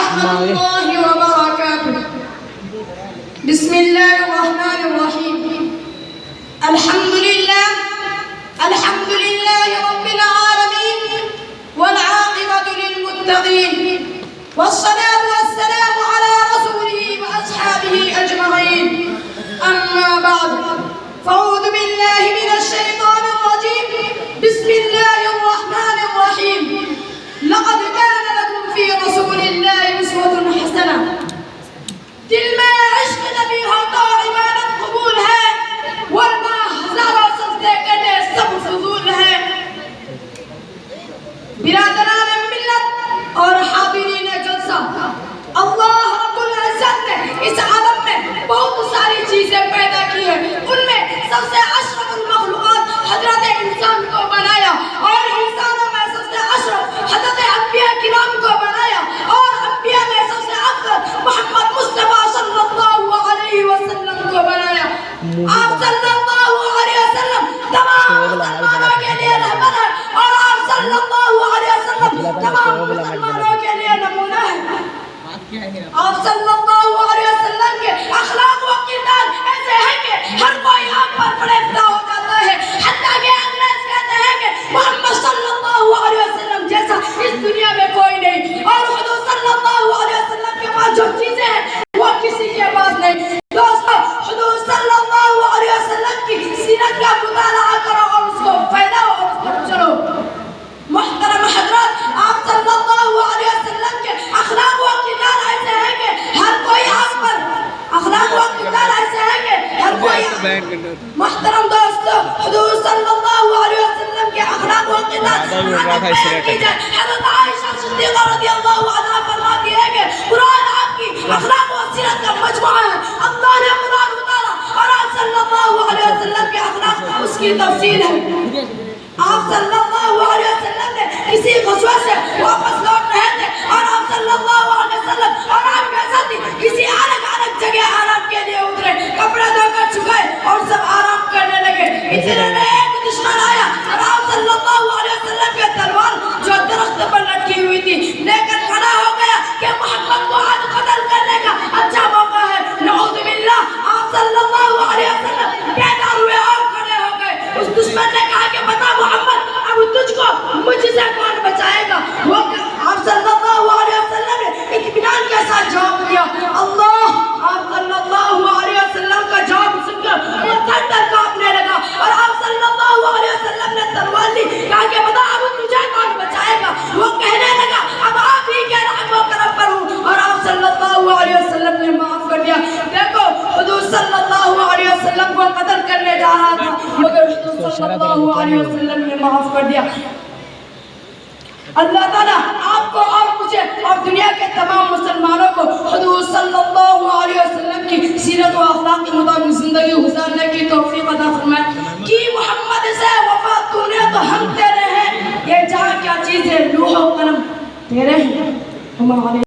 ورحمة الله وبركاته. بسم الله الرحمن الرحيم. الحمد لله رب العالمين والعاقبة للمتقين والصلاة والسلام على رسوله وأصحابه أجمعين. أما بعد فأعوذ بالله من الشيطان الرجيم. بسم الله الرحمن الرحيم. لقد كان لكم في رسول الله أسوة حسنة. دل میں عشق نبی ہو تو عبادت قبول ہے، ورنہ ہزاروں سجدے کرنے سب فضول ہے. برادران ملت اور حاضرین جلسہ، اللہ رب العزت نے اس عالم میں بہت ساری چیزیں پیدا کی ہیں. ان میں سب سے اشرف المخلوقات حضرت انسان کو بنایا، اور انسانوں میں سب سے اشرف حضرت انبیاء کرام کو بنایا، اور انبیاء میں سب سے افضل محمد مصطفیٰ صلی اللہ علیہ وسلم کو بنایا. آپ صلی اللہ علیہ وسلم تمام مسلمانوں کے لیے رحمت ہے، اور آپ صلی اللہ علیہ وسلم تمام مسلمانوں کے لیے نمونہ ہے. آپ صلی اللہ علیہ وسلم کے اخلاق و کردار ایسے ہیں کہ ہر کوئی آپ پر فریفتہ ہو جاتا ہے. حتیٰ کہ انگریز کہتے ہیں کہ محمد صلی اللہ علیہ وسلم جیسا اس دنیا میں کوئی نہیں، اور حضور صلی اللہ علیہ وسلم کے پاس جو چیزیں ہیں وہ کسی کے پاس نہیں. دوستو، حضور صلی اللہ علیہ وسلم کی سیرت کا مطالعہ کرو اور اس کو پھیلاؤ اور اس پر چلو. محترم حضرات، آپ صلی اللہ علیہ وسلم کے اخلاق و کردار ایسے ہیں کہ ہر کوئی آپ پر محترم دوستو، حضور صلی اللہ علیہ وسلم کے اخلاق و کردار حضرت عائشہ صدیقہ رضی اللہ عنہا فرماتی ہے کہ قرآن آپ کی اخلاق و سیرت کا مجموعہ ہے. اللہ نے قرآن اتارا اور آپ صلی اللہ علیہ وسلم کے اخلاق اس کی تفصیل ہے. آپ صلی اللہ علیہ وسلم نے کسی غزوہ سے واپس لوٹ رہے تھے، اور آپ صلی اللہ علیہ وسلم اور آپ کے ساتھی کسی الگ جگہ آرام کے لیے اترے، کپڑے دھو کر چھکائے اور سب آرام کرنے لگے. اتنے میں ایک دشمن آیا اور آپ صلی اللہ علیہ وسلم کے تلوار جو درخت پر لٹکی ہوئی تھی لے کر کھڑا ہو گیا کہ محمد کو آج قتل کرنے کا اچھا موقع ہے. نعوذ باللہ. آپ صلی اللہ علیہ وسلم بیدار ہوئے اور کھڑے ہو گئے. اس دشمن نے کہا کہ بتا محمد، اب تجھ کو مجھ سے کون بچائے گا؟ وہ آپ صلی اللہ علیہ وسلم نے اطمینان کے ساتھ جواب دیا. اللہ، آپ صلی اللہ علیہ وسلم کا جواب سن کر وہ تھر تھر کانپنے لگا، اور آپ صلی اللہ علیہ وسلم نے تلوار لی. کہا کہ بتا اب تجھے کون بچائے گا؟ وہ کہنے لگا اب آپ ہی کے رحم و کرم پر ہوں، اور آپ صلی اللہ علیہ وسلم نے معاف کر دیا. دیکھو، حضور صلی اللہ علیہ وسلم کو قتل کرنے جا رہا تھا، مگر حضور صلی اللہ علیہ وسلم نے معاف کر دیا. اللہ تعالیٰ آپ کو اور مجھے اور دنیا کے تمام مسلمانوں کو حضور صلی اللہ علیہ وسلم کی سیرت و اخلاق کے مطابق زندگی گزارنے کی توفیق عطا فرمائے. کہ محمد سے وفا تو نے تو ہم تیرے ہیں، یہ جہاں کیا چیز ہے، لوح و قلم تیرے ہیں.